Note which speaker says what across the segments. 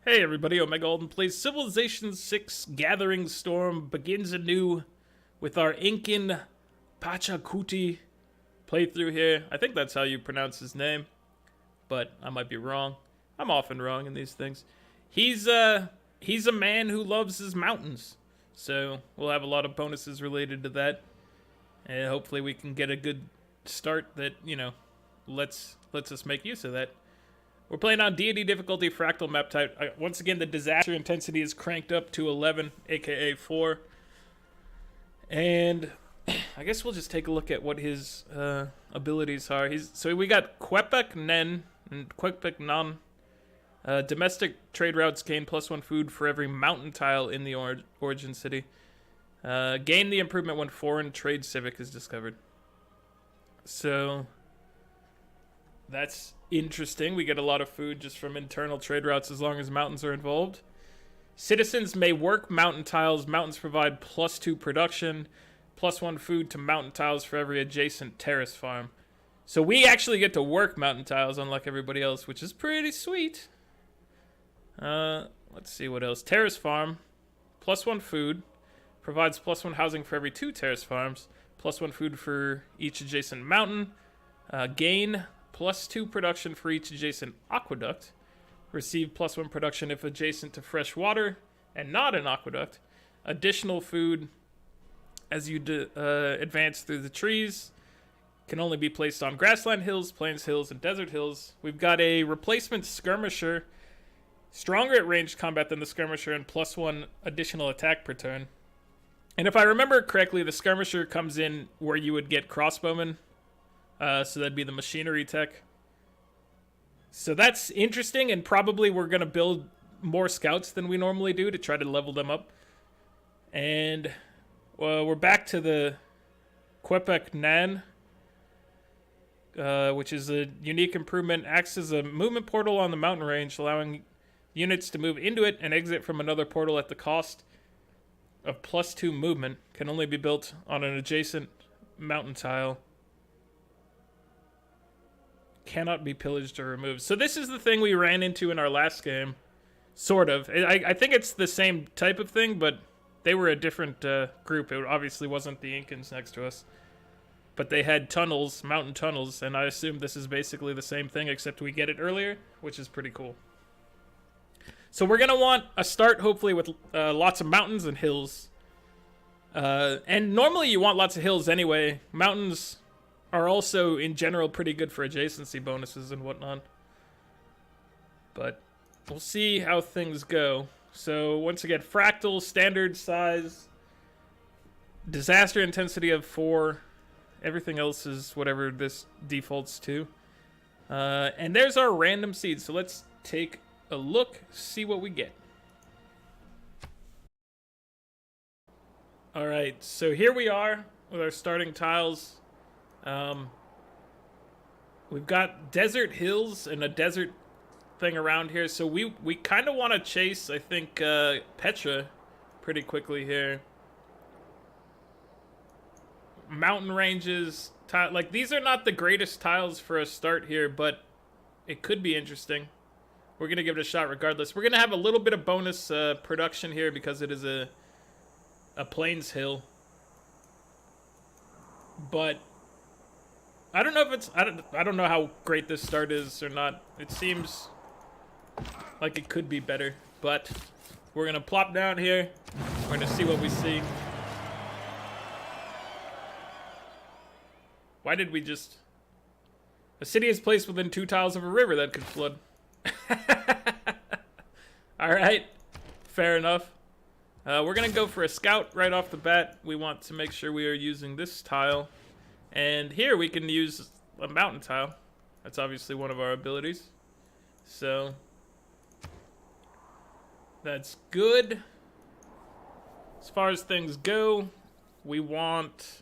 Speaker 1: Hey everybody, Alden plays Civilization 6 Gathering Storm begins anew with our Incan Pachacuti playthrough here. I think that's how you pronounce his name, but I might be wrong. I'm often wrong in these things. He's a man who loves his mountains, so we'll have a lot of bonuses related to that, and hopefully we can get a good start that, you know, lets us make use of that. We're playing on Deity difficulty, fractal map type. Once again, the disaster intensity is cranked up to 11, aka 4. And I guess we'll just take a look at what his abilities are. So we got Warak'aq and Warak'aq. Domestic trade routes gain +1 food for every mountain tile in the origin city. Gain the improvement when foreign trade civic is discovered. So that's interesting. We get a lot of food just from internal trade routes as long as mountains are involved. Citizens may work mountain tiles. Mountains provide +2 production, +1 food to mountain tiles for every adjacent terrace farm. So we actually get to work mountain tiles, unlike everybody else, which is pretty sweet. Let's see what else. Terrace farm, +1 food, provides +1 housing for every 2 terrace farms, +1 food for each adjacent mountain. Gain +2 production for each adjacent aqueduct. Receive +1 production if adjacent to fresh water and not an aqueduct. Additional food as you advance through the trees. Can only be placed on grassland hills, plains hills, and desert hills. We've got a replacement skirmisher. Stronger at ranged combat than the skirmisher and +1 additional attack per turn. And if I remember correctly, the skirmisher comes in where you would get crossbowmen. So that'd be the machinery tech. So that's interesting, and probably we're going to build more scouts than we normally do to try to level them up. And we're back to the Warak'aq, which is a unique improvement. Acts as a movement portal on the mountain range, allowing units to move into it and exit from another portal at the cost of +2 movement. Can only be built on an adjacent mountain tile. Cannot be pillaged or removed. So this is the thing we ran into in our last game. Sort of. I think it's the same type of thing, but they were a different group. It obviously wasn't the Incans next to us. But they had tunnels, mountain tunnels, and I assume this is basically the same thing, except we get it earlier, which is pretty cool. So we're going to want a start, hopefully, with lots of mountains and hills. And normally you want lots of hills anyway. Mountains are also, in general, pretty good for adjacency bonuses and whatnot. But we'll see how things go. So, once again, fractal, standard size, disaster intensity of 4. Everything else is whatever this defaults to. And there's our random seeds. So let's take a look, see what we get. Alright, so here we are with our starting tiles. We've got desert hills and a desert thing around here, so we kind of want to chase, I think, Petra pretty quickly here. Mountain ranges, like, these are not the greatest tiles for a start here, but it could be interesting. We're going to give it a shot regardless. We're going to have a little bit of bonus production here because it is a plains hill. But I don't know if it's, I don't know how great this start is or not. It seems like it could be better, but we're gonna plop down here. We're gonna see what we see. Why did we just... A city is placed within 2 tiles of a river that could flood. Alright, fair enough. We're gonna go for a scout right off the bat. We want to make sure we are using this tile. And here we can use a mountain tile. That's obviously one of our abilities. So that's good. As far as things go, we want,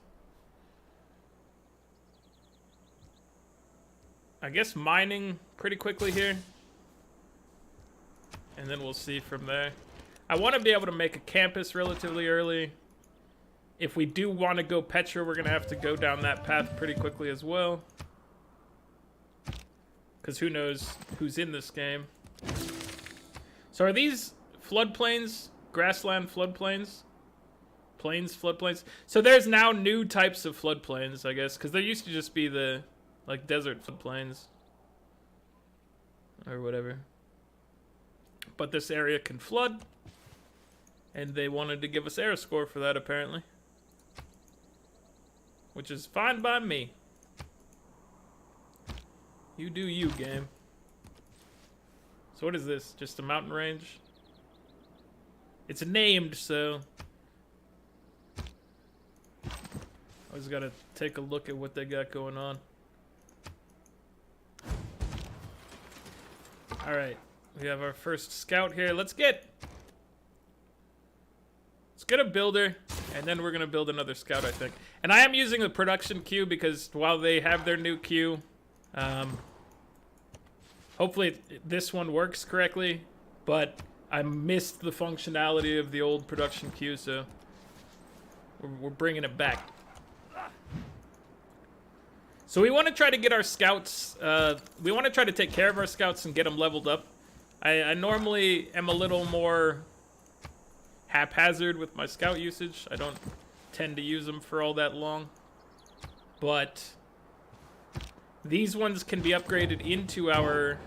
Speaker 1: I guess, mining pretty quickly here. And then we'll see from there. I want to be able to make a campus relatively early. If we do want to go Petra, we're going to have to go down that path pretty quickly as well. Because who knows who's in this game. So are these floodplains, grassland floodplains? Plains, floodplains? So there's now new types of floodplains, I guess, because there used to just be the, like, desert floodplains. Or whatever. But this area can flood. And they wanted to give us air score for that, apparently. Which is fine by me. You do you, game. So what is this? Just a mountain range? It's named, so... I just gotta take a look at what they got going on. Alright. We have our first scout here. Let's get a builder, and then we're gonna build another scout, I think. And I am using the production queue because while they have their new queue, hopefully this one works correctly, but I missed the functionality of the old production queue, so we're bringing it back. So we want to try to get our scouts, we want to try to take care of our scouts and get them leveled up. I normally am a little more haphazard with my scout usage. I don't tend to use them for all that long. But these ones can be upgraded into our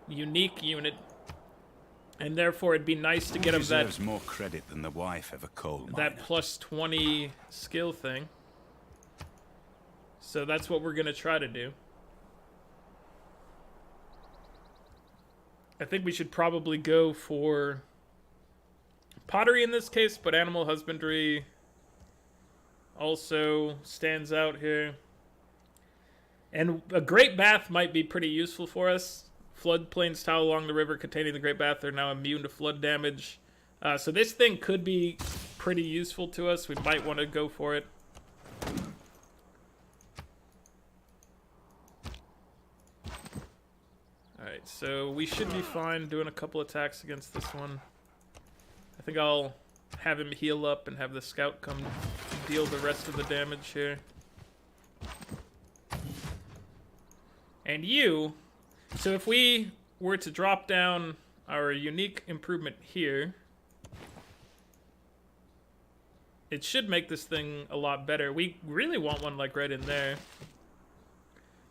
Speaker 1: unique unit. And therefore it'd be nice to get them that...
Speaker 2: deserves more credit than the wife of a coal miner.
Speaker 1: That plus 20 skill thing. So that's what we're going to try to do. I think we should probably go for pottery in this case, but animal husbandry also stands out here. And a great bath might be pretty useful for us. Floodplains tile along the river containing the great bath are now immune to flood damage. So this thing could be pretty useful to us. We might want to go for it. Alright, so we should be fine doing a couple attacks against this one. I think I'll have him heal up and have the scout come deal the rest of the damage here. And you, so if we were to drop down our unique improvement here, it should make this thing a lot better. We really want one like right in there.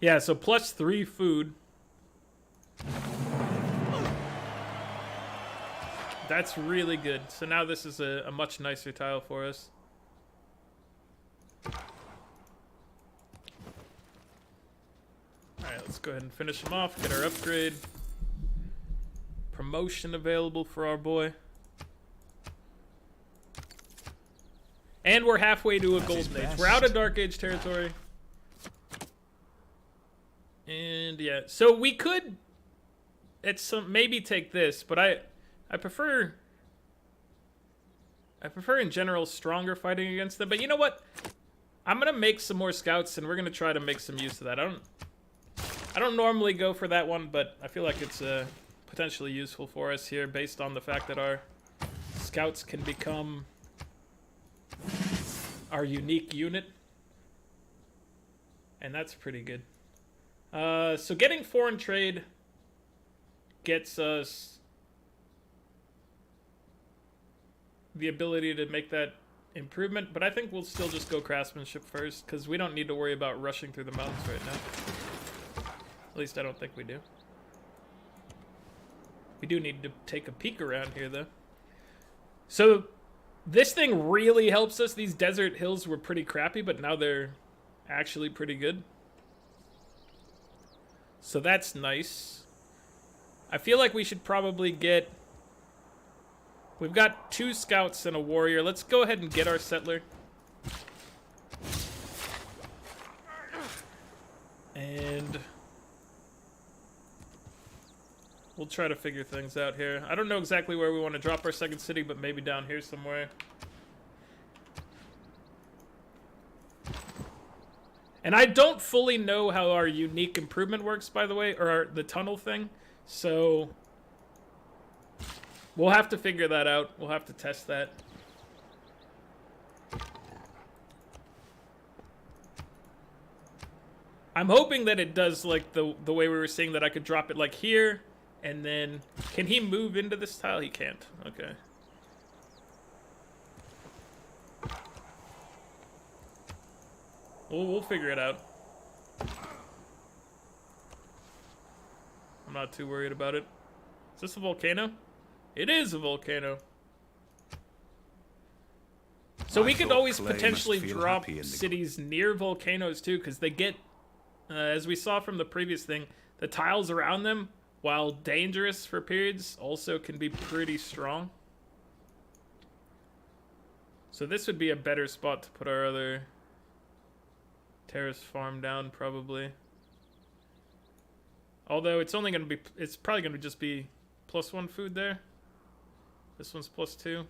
Speaker 1: Yeah, so plus 3 food. That's really good. So now this is a much nicer tile for us. Alright, let's go ahead and finish him off. Get our upgrade. Promotion available for our boy. And we're halfway to a Golden Age. We're out of Dark Age territory. And yeah, so we could maybe take this, but I prefer in general stronger fighting against them. But you know what? I'm gonna make some more scouts, and we're gonna try to make some use of that. I don't normally go for that one, but I feel like it's potentially useful for us here, based on the fact that our scouts can become our unique unit, and that's pretty good. So getting foreign trade gets us the ability to make that improvement, but I think we'll still just go craftsmanship first, because we don't need to worry about rushing through the mountains right now. At least I don't think we do. We do need to take a peek around here, though. So this thing really helps us. These desert hills were pretty crappy, but now they're actually pretty good. So that's nice. I feel like we should probably get... We've got 2 scouts and a warrior. Let's go ahead and get our settler. And we'll try to figure things out here. I don't know exactly where we want to drop our second city, but maybe down here somewhere. And I don't fully know how our unique improvement works, by the way, or the tunnel thing. So we'll have to figure that out. We'll have to test that. I'm hoping that it does like the way we were saying, that I could drop it like here, And then, can he move into this tile? He can't. Okay. We'll figure it out. I'm not too worried about it. Is this a volcano? It is a volcano. So we could always potentially drop cities near volcanoes too, because they get, as we saw from the previous thing, the tiles around them, while dangerous for periods, also can be pretty strong. So this would be a better spot to put our other terrace farm down, probably. Although it's only going to be, it's probably going to just be +1 food there. This one's +2.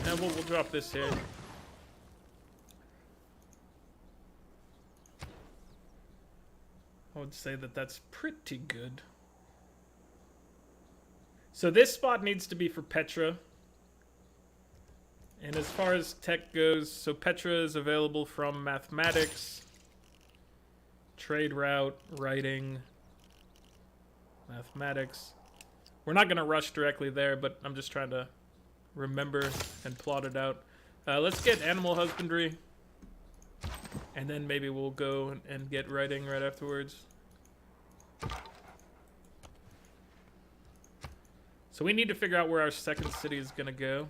Speaker 1: And we'll drop this here. I would say that that's pretty good. So this spot needs to be for Petra. And as far as tech goes, so Petra is available from mathematics, trade route, writing, mathematics. We're not going to rush directly there, but I'm just trying to remember and plot it out. Let's get animal husbandry. And then maybe we'll go and get writing right afterwards. So we need to figure out where our second city is going to go.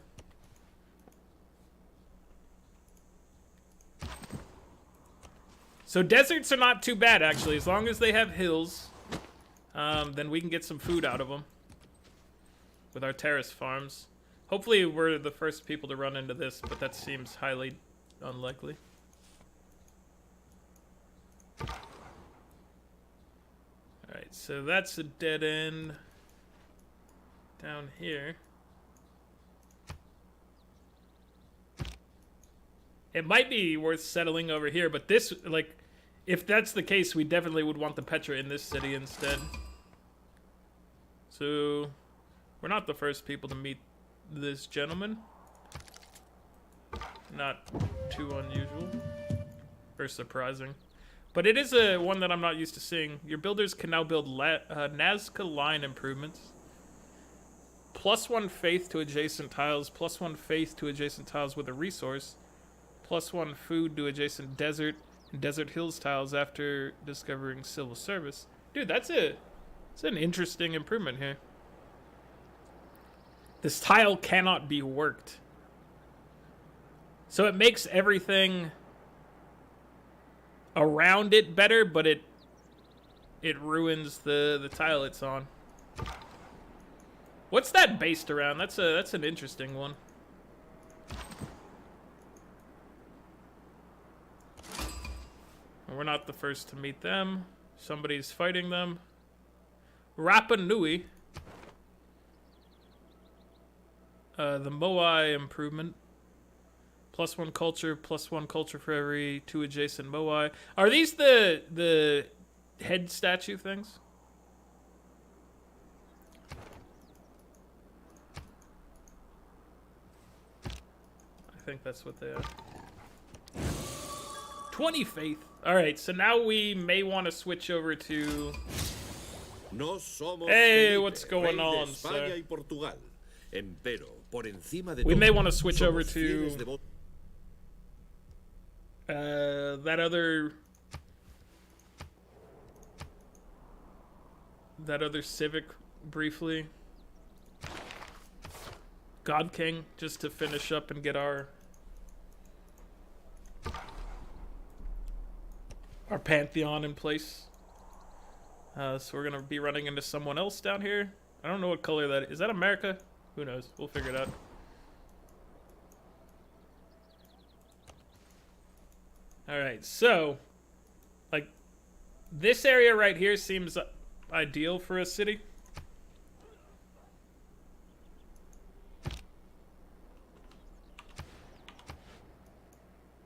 Speaker 1: So deserts are not too bad, actually. As long as they have hills, then we can get some food out of them with our terrace farms. Hopefully we're the first people to run into this, but that seems highly unlikely. Alright, so that's a dead end down here. It might be worth settling over here, but this, like, if that's the case, we definitely would want the Petra in this city instead. So, we're not the first people to meet this gentleman. Not too unusual or surprising. But it is a one that I'm not used to seeing. Your builders can now build Nazca line improvements. +1 faith to adjacent tiles, +1 faith to adjacent tiles with a resource, +1 food to adjacent desert and desert hills tiles after discovering civil service. Dude, that's an interesting improvement here. This tile cannot be worked. So it makes everything around it better, but it ruins the tile it's on. What's that based around? That's an interesting one. We're not the first to meet them. Somebody's fighting them. Rapa Nui. The Moai improvement. +1 culture, +1 culture for every 2 adjacent Moai. Are these the head statue things? I think that's what they are. 20 faith. Alright, so now we may want to switch over to... Hey, what's going on, sir? We may want to switch over to... that other civic briefly. God King, just to finish up and get our pantheon in place. So we're gonna be running into someone else down here. I don't know what color that is. Is that America? Who knows? We'll figure it out. Alright, so like this area right here seems ideal for a city.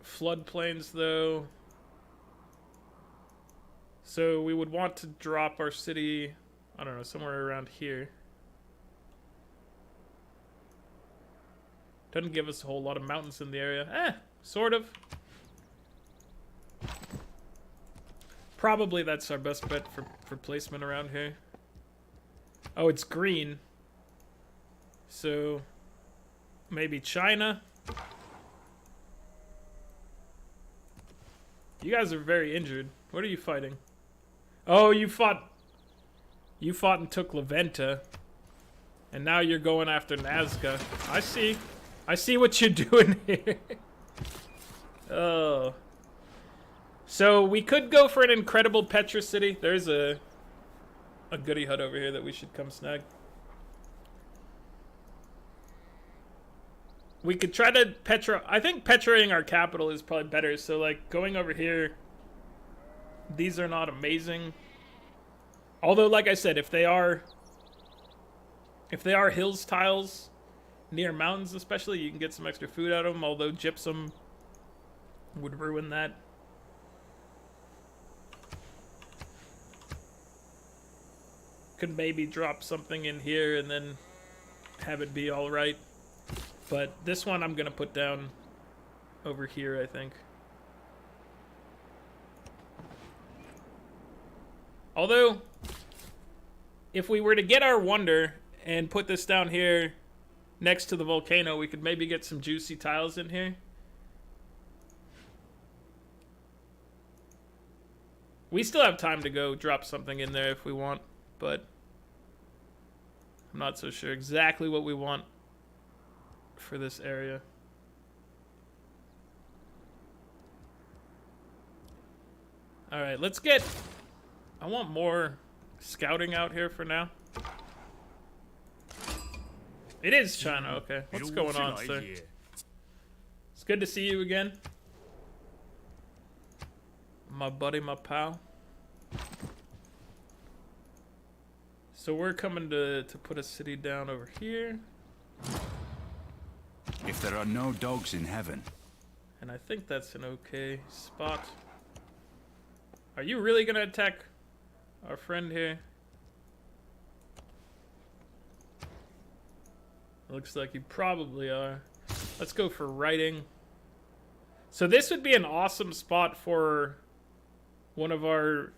Speaker 1: Floodplains though. So we would want to drop our city, I don't know, somewhere around here. Doesn't give us a whole lot of mountains in the area. Sort of. Probably that's our best bet for placement around here. Oh, it's green. So maybe China. You guys are very injured. What are you fighting? Oh, you fought and took Leventa. And now you're going after Nazca. I see what you're doing here. Oh. So we could go for an incredible Petra city. There's a goody hut over here that we should come snag. We could try to Petra. I think Petraing our capital is probably better. So like going over here, these are not amazing. Although, like I said, if they are hills tiles near mountains, especially, you can get some extra food out of them. Although gypsum would ruin that. Could maybe drop something in here and then have it be all right. But this one I'm gonna put down over here, I think. Although, if we were to get our wonder and put this down here next to the volcano, we could maybe get some juicy tiles in here. We still have time to go drop something in there if we want, but I'm not so sure exactly what we want for this area. Alright, let's get... I want more scouting out here for now. It is China, okay. What's going on, sir? It's good to see you again. My buddy, my pal. So we're coming to put a city down over here.
Speaker 2: If there are no dogs in heaven.
Speaker 1: And I think that's an okay spot. Are you really gonna attack our friend here? Looks like you probably are. Let's go for writing. So this would be an awesome spot for one of our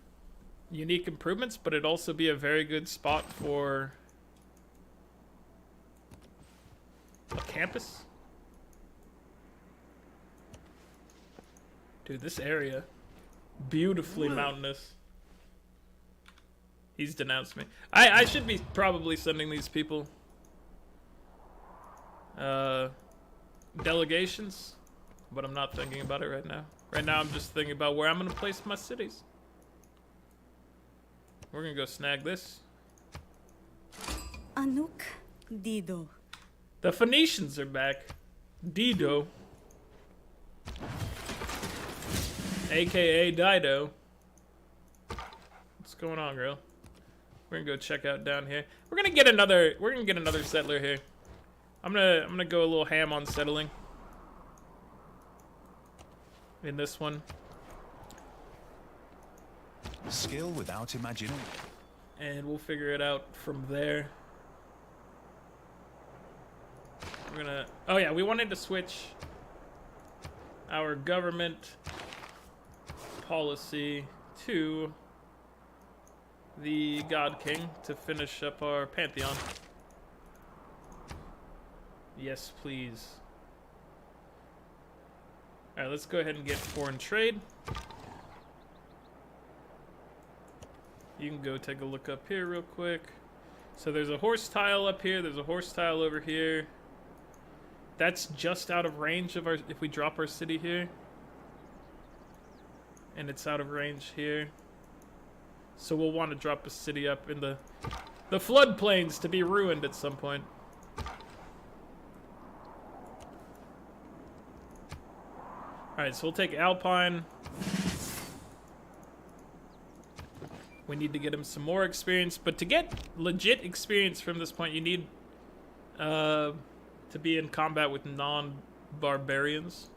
Speaker 1: unique improvements, but it'd also be a very good spot for a campus. Dude, this area, beautifully mountainous. He's denounced me. I should be probably sending these people delegations, but I'm not thinking about it right now. Right now I'm just thinking about where I'm gonna place my cities. We're gonna go snag this.
Speaker 3: Anuk Dido.
Speaker 1: The Phoenicians are back. Dido. AKA Dido. What's going on, girl? We're gonna go check out down here. We're gonna get another settler here. I'm gonna go a little ham on settling. In this one.
Speaker 2: Skill without imagination.
Speaker 1: And we'll figure it out from there. We're gonna... Oh yeah, we wanted to switch our government policy to the God King to finish up our pantheon. Yes, please. Alright, let's go ahead and get foreign trade. You can go take a look up here real quick. So there's a horse tile up here. There's a horse tile over here. That's just out of range of our... If we drop our city here. And it's out of range here. So we'll want to drop a city up in the floodplains to be ruined at some point. Alright, so we'll take Alpine. We need to get him some more experience. But to get legit experience from this point, you need to be in combat with non-barbarians.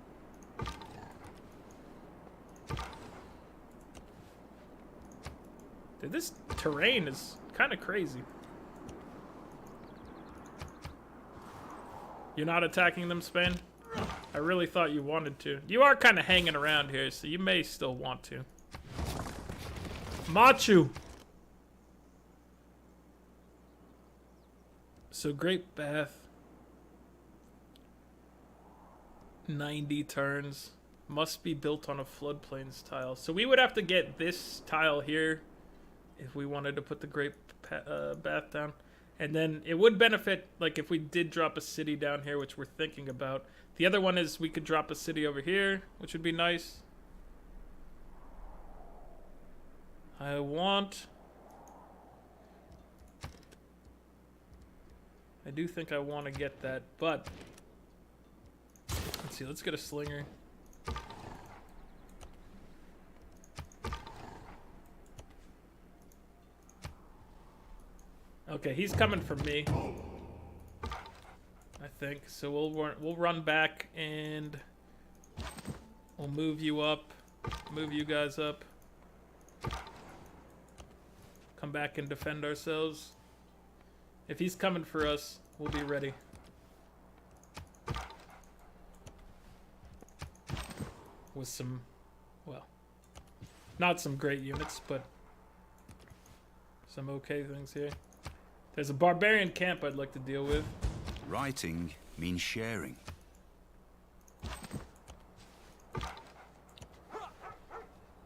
Speaker 1: Dude, this terrain is kind of crazy. You're not attacking them, Spain? I really thought you wanted to. You are kind of hanging around here, so you may still want to. Machu! So Great Bath, 90 turns. Must be built on a floodplains tile. So we would have to get this tile here if we wanted to put the Great Bath down. And then it would benefit, like, if we did drop a city down here, which we're thinking about. The other one is we could drop a city over here, which would be nice. I do think I want to get that, but let's see, let's get a slinger. Okay, he's coming for me, I think. So we'll run back and we'll move you up, move you guys up, come back and defend ourselves. If he's coming for us, we'll be ready. With some, well, not some great units, but some okay things here. There's a barbarian camp I'd like to deal with.
Speaker 2: Writing means sharing.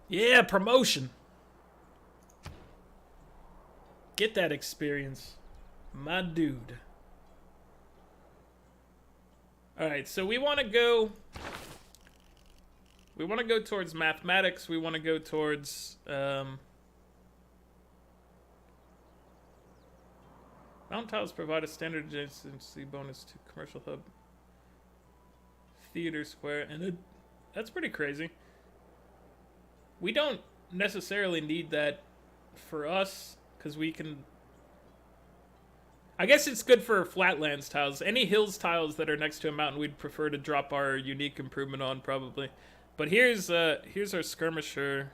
Speaker 1: Yeah, promotion. Get that experience, my dude. All right, so we want to go towards mathematics. We want to go towards mountain tiles provide a standard adjacency bonus to commercial hub, theater square, and that's pretty crazy. We don't necessarily need that for us because we can. I guess it's good for flatlands tiles. Any hills tiles that are next to a mountain, we'd prefer to drop our unique improvement on probably. But here's our skirmisher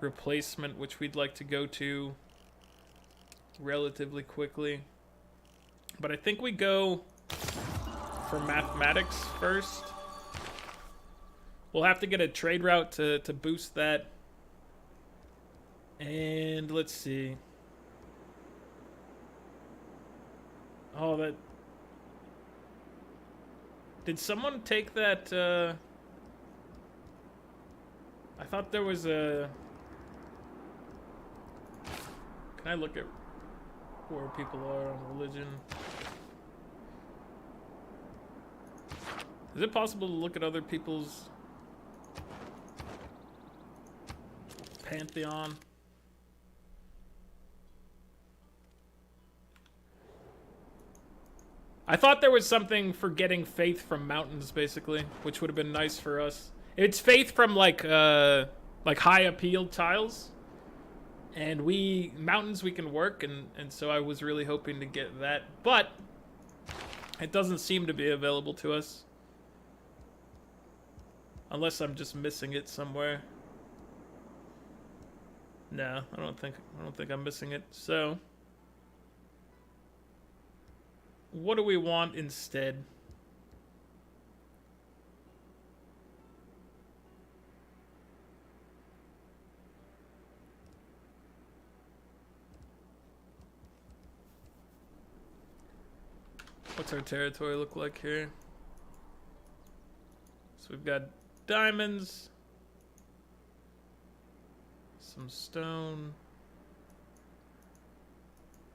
Speaker 1: replacement, which we'd like to go to relatively quickly. But I think we go for mathematics first. We'll have to get a trade route to boost that. And let's see. Oh, that... Did someone take that, I thought there was a... Can I look at where people are on religion? Is it possible to look at other people's pantheon? I thought there was something for getting faith from mountains, basically, which would have been nice for us. It's faith from like high appeal tiles, and mountains we can work, and so I was really hoping to get that, but it doesn't seem to be available to us, unless I'm just missing it somewhere. No, I don't think I'm missing it. So, what do we want instead? What's our territory look like here? So we've got diamonds, some stone.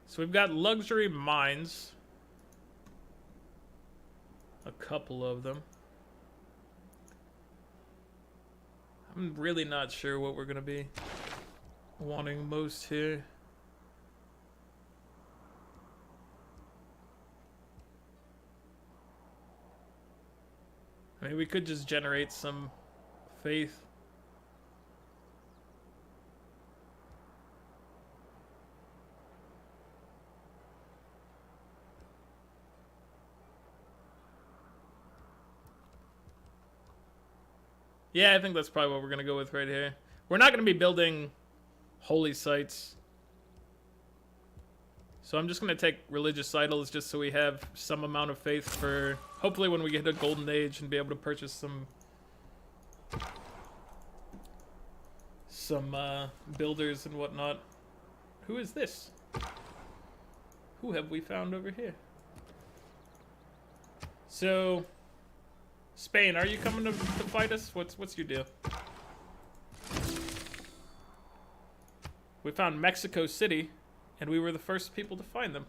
Speaker 1: So we've got luxury mines. A couple of them. I'm really not sure what we're gonna be wanting most here. I mean, we could just generate some faith. Yeah, I think that's probably what we're going to go with right here. We're not going to be building holy sites. So I'm just going to take religious idols just so we have some amount of faith for hopefully when we get a golden age and be able to purchase some builders and whatnot. Who is this? Who have we found over here? So, Spain, are you coming to fight us? What's your deal? We found Mexico City, and we were the first people to find them.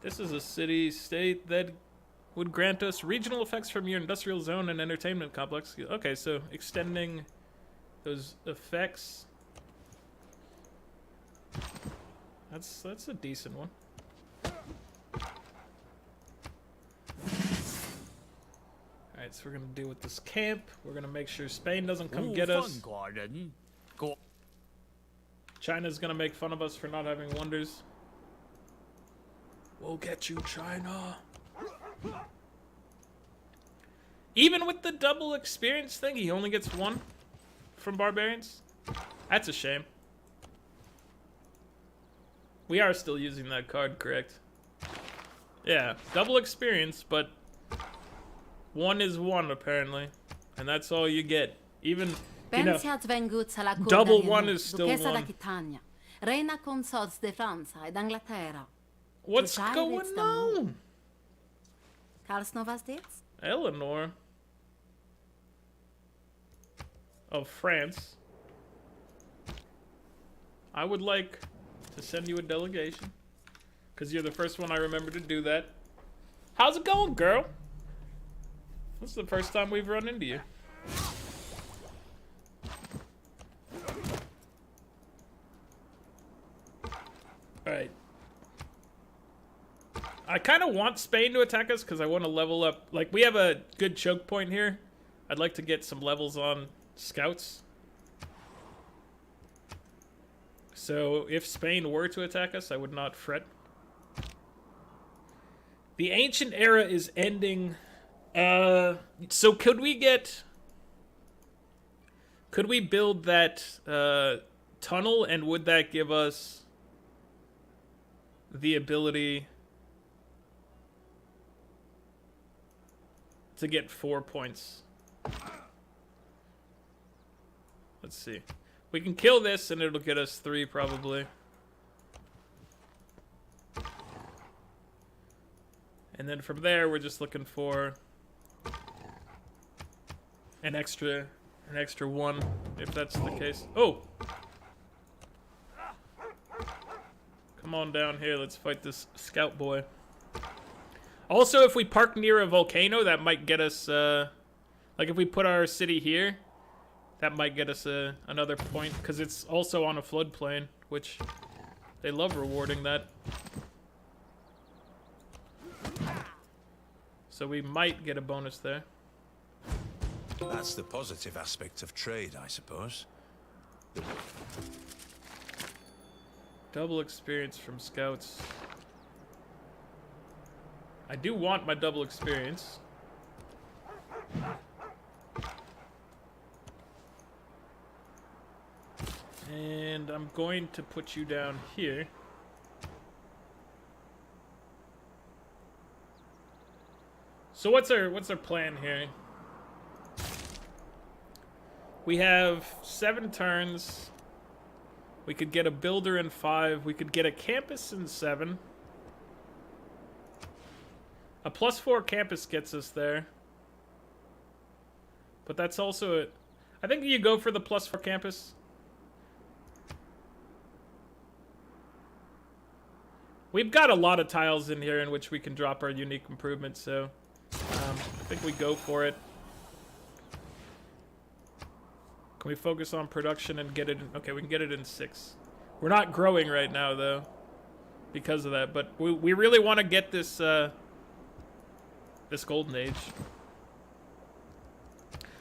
Speaker 1: This is a city-state that would grant us regional effects from your industrial zone and entertainment complex. Okay, so extending those effects. That's a decent one. Alright, so we're gonna deal with this camp. We're gonna make sure Spain doesn't come get us. China's gonna make fun of us for not having wonders. We'll get you, China. Even with the double experience thing, he only gets 1 from barbarians. That's a shame. We are still using that card, correct? Yeah, double experience, but 1 is 1 apparently, and that's all you get. Even, you know, double 1 is still 1.
Speaker 3: Reina consorts de Franza ed Anglaterra.
Speaker 1: What's going on?
Speaker 3: Karls Novas dates?
Speaker 1: Eleanor of France. I would like to send you a delegation, because you're the first one I remember to do that. How's it going, girl? This is the first time we've run into you. Alright. I kind of want Spain to attack us because I want to level up. Like, we have a good choke point here. I'd like to get some levels on scouts. So, if Spain were to attack us, I would not fret. The ancient era is ending. So could we get... Could we build that tunnel, and would that give us the ability to get 4 points? Let's see. We can kill this and it'll get us 3 probably. And then from there we're just looking for an extra 1 if that's the case. Oh! Come on down here, let's fight this scout boy. Also, if we park near a volcano, that might get us, like if we put our city here, that might get us another point, because it's also on a floodplain, which they love rewarding that. So we might get a bonus there.
Speaker 2: That's the positive aspect of trade, I suppose.
Speaker 1: Double experience from scouts. I do want my double experience. And I'm going to put you down here. So what's our plan here? We have 7 turns. We could get a builder in 5. We could get a campus in 7. A +4 campus gets us there. But that's also it. I think you go for the +4 campus. We've got a lot of tiles in here in which we can drop our unique improvements, so I think we go for it. Can we focus on production and get it in? Okay, we can get it in 6. We're not growing right now, though, because of that. But we really want to get this this golden age.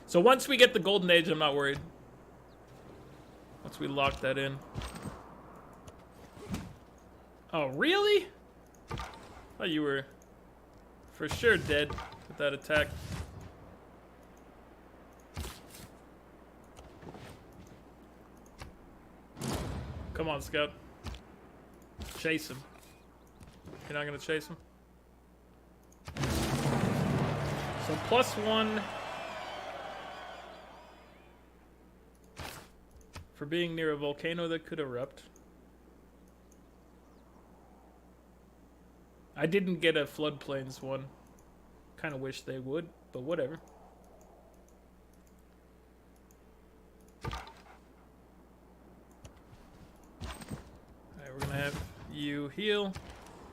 Speaker 1: So once we get the golden age, I'm not worried. Once we lock that in. Oh, really? I thought you were for sure dead with that attack. Come on, Scout. Chase him. You're not gonna chase him? So +1 for being near a volcano that could erupt. I didn't get a floodplains one. Kind of wish they would, but whatever. Alright, we're gonna have you heal.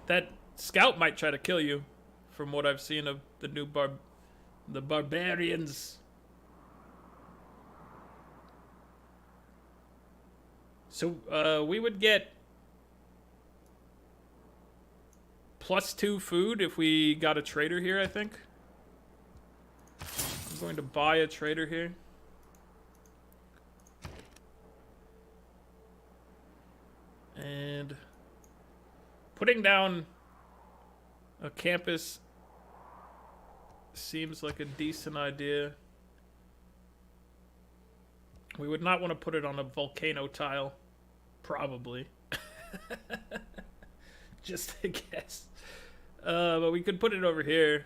Speaker 1: That scout might try to kill you, from what I've seen of the new the barbarians. So, we would get +2 food if we got a trader here, I think. I'm going to buy a trader here. And putting down a campus seems like a decent idea. We would not want to put it on a volcano tile. Probably. Just a guess. But we could put it over here.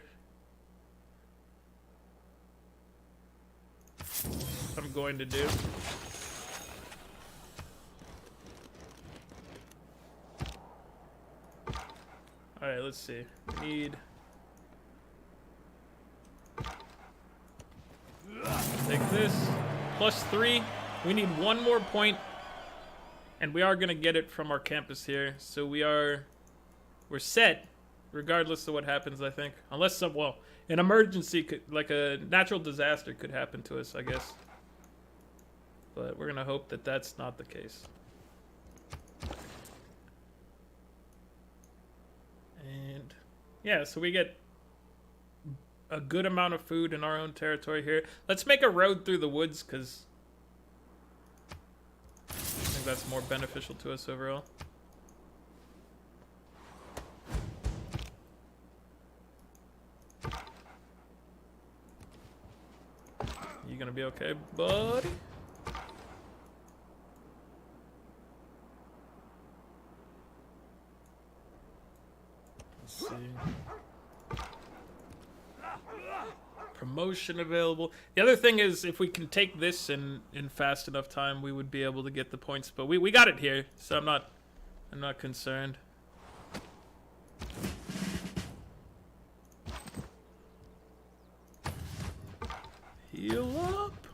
Speaker 1: I'm going to do. Alright, let's see. We need... Take this. +3. We need 1 more point. And we are going to get it from our campus here. So we're set. Regardless of what happens, I think. Unless well, an emergency could, like a natural disaster could happen to us, I guess. But we're going to hope that that's not the case. And yeah, so we get a good amount of food in our own territory here. Let's make a road through the woods, because I think that's more beneficial to us overall. You gonna be okay, buddy? Let's see. Promotion available. The other thing is, if we can take this in fast enough time, we would be able to get the points. But we got it here, so I'm not concerned. Heal up.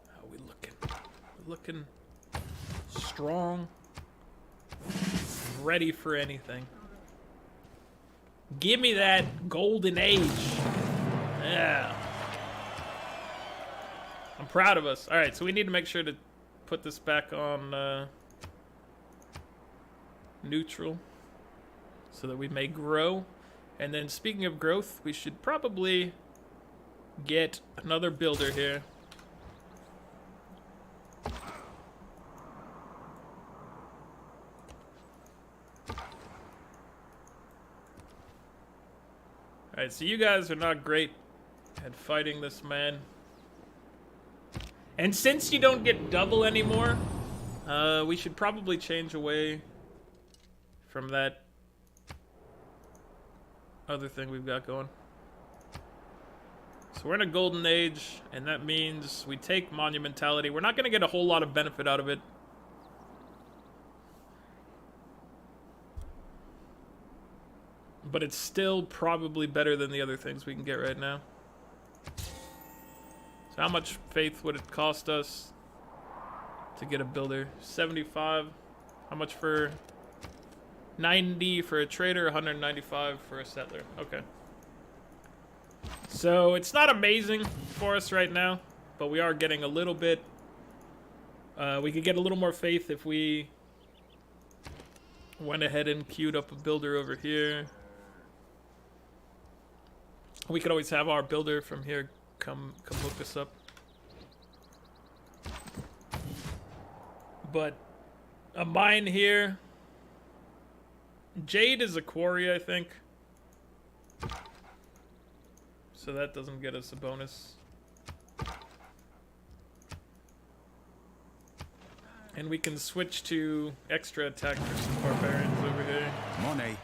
Speaker 1: How are we looking? We're looking strong, ready for anything. Give me that golden age. Yeah. I'm proud of us. Alright, so we need to make sure to put this back on neutral so that we may grow. And then speaking of growth, we should probably get another builder here. Alright, so you guys are not great at fighting this man. And since you don't get double anymore, we should probably change away from that other thing we've got going. So we're in a golden age, and that means we take monumentality. We're not going to get a whole lot of benefit out of it. But it's still probably better than the other things we can get right now. So how much faith would it cost us to get a builder? 75. How much for 90 for a trader, 195 for a settler. Okay. So it's not amazing for us right now, but we are getting a little bit. We could get a little more faith if we went ahead and queued up a builder over here. We could always have our builder from here come hook us up. But a mine here. Jade is a quarry, I think. So that doesn't get us a bonus. And we can switch to extra attack for some barbarians over here.
Speaker 2: Money.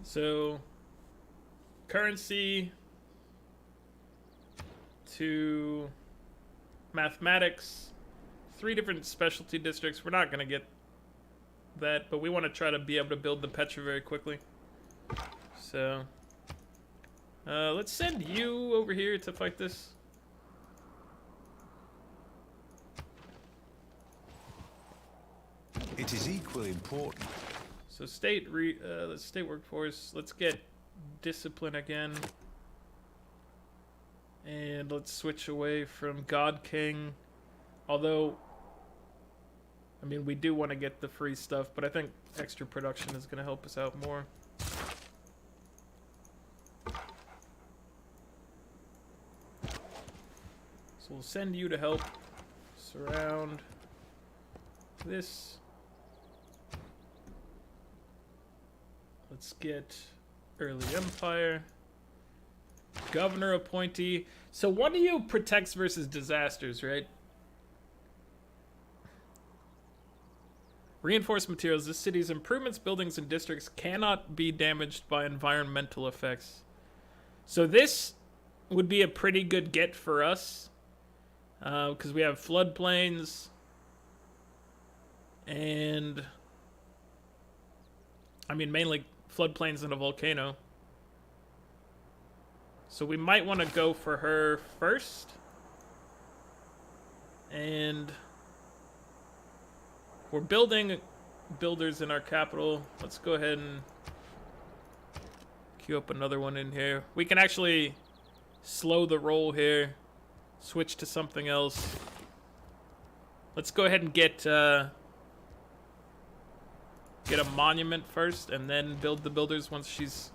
Speaker 1: So, currency to mathematics, 3 different specialty districts. We're not gonna get that, but we want to try to be able to build the Petra very quickly. So, let's send you over here to fight this.
Speaker 2: It is equally important.
Speaker 1: So state workforce. Let's get discipline again, and let's switch away from God King. Although, I mean, we do want to get the free stuff, but I think extra production is going to help us out more. So we'll send you to help surround this. Let's get early empire. Governor appointee. So one of you protects versus disasters, right? Reinforced materials. This city's improvements, buildings, and districts cannot be damaged by environmental effects. So this would be a pretty good get for us. Because we have floodplains. And I mean, mainly floodplains and a volcano. So we might want to go for her first. And we're building builders in our capital. Let's go ahead and queue up another one in here. We can actually slow the roll here. Switch to something else. Let's go ahead and get a monument first, and then build the builders once she's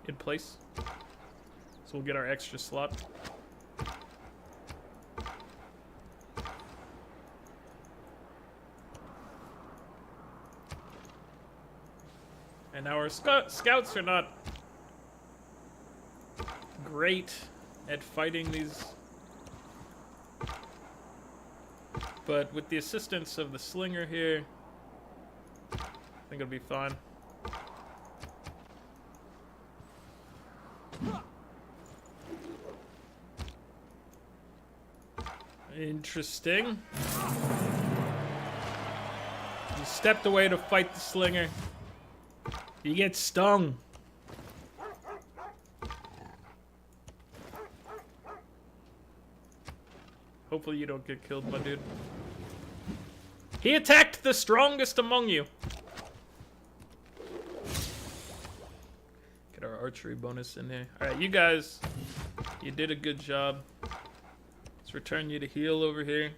Speaker 1: in place. So we'll get our extra slot. And now our scouts are not great at fighting these, but with the assistance of the slinger here, I think it'll be fine. Interesting. You stepped away to fight the slinger. You get stung. Hopefully you don't get killed, my dude. He attacked the strongest among you. Get our archery bonus in here. Alright, you guys, you did a good job. Let's return you to heal over here.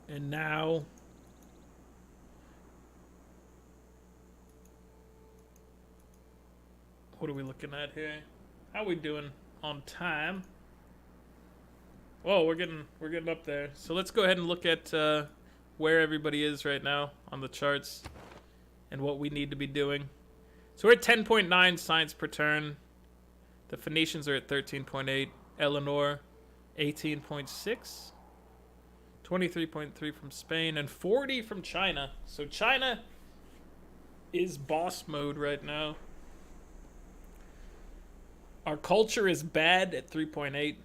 Speaker 1: And now, what are we looking at here? How are we doing on time? Whoa, we're getting up there. So let's go ahead and look at where everybody is right now on the charts and what we need to be doing. So we're at 10.9 science per turn. The Phoenicians are at 13.8. Eleanor, 18.6. 23.3 from Spain and 40 from China. So China is boss mode right now. Our culture is bad at 3.8.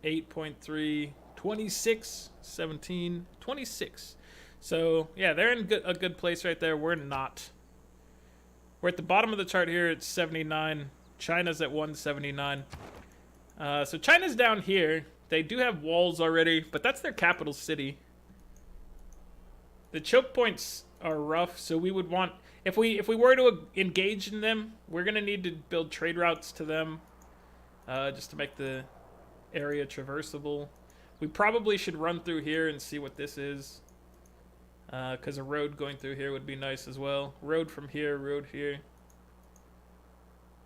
Speaker 1: 8.3, 26, 17, 26. So, yeah, they're in a good place right there. We're not. We're at the bottom of the chart here at 79. China's at 179. So China's down here. They do have walls already, but that's their capital city. The choke points are rough, so we would want... If we were to engage in them, we're going to need to build trade routes to them just to make the area traversable. We probably should run through here and see what this is, because a road going through here would be nice as well. Road from here, road here.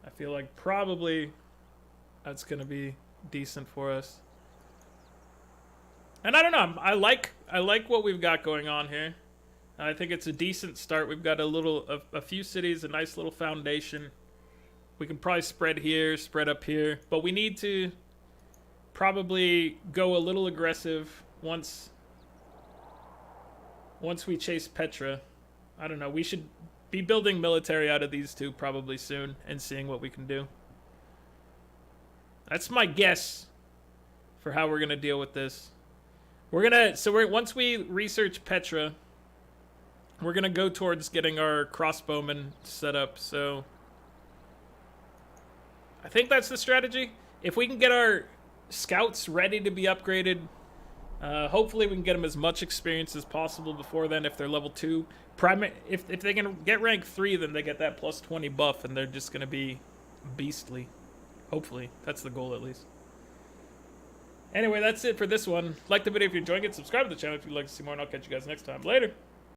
Speaker 1: I feel like probably that's gonna be decent for us. And I don't know, I like what we've got going on here. I think it's a decent start. We've got a few cities, a nice little foundation. We can probably spread here, spread up here, but we need to probably go a little aggressive once we chase Petra. I don't know. We should be building military out of these two probably soon and seeing what we can do. That's my guess. for how we're gonna deal with this. Once we research Petra, we're gonna go towards getting our crossbowmen set up. So I think that's the strategy. If we can get our scouts ready to be upgraded, hopefully we can get them as much experience as possible before then. If they're level 2, if they can get rank 3, then they get that plus 20 buff, and they're just gonna be beastly. Hopefully, that's the goal at least. Anyway, that's it for this one. Like the video if you're enjoying it. Subscribe to the channel if you'd like to see more, and I'll catch you guys next time. Later.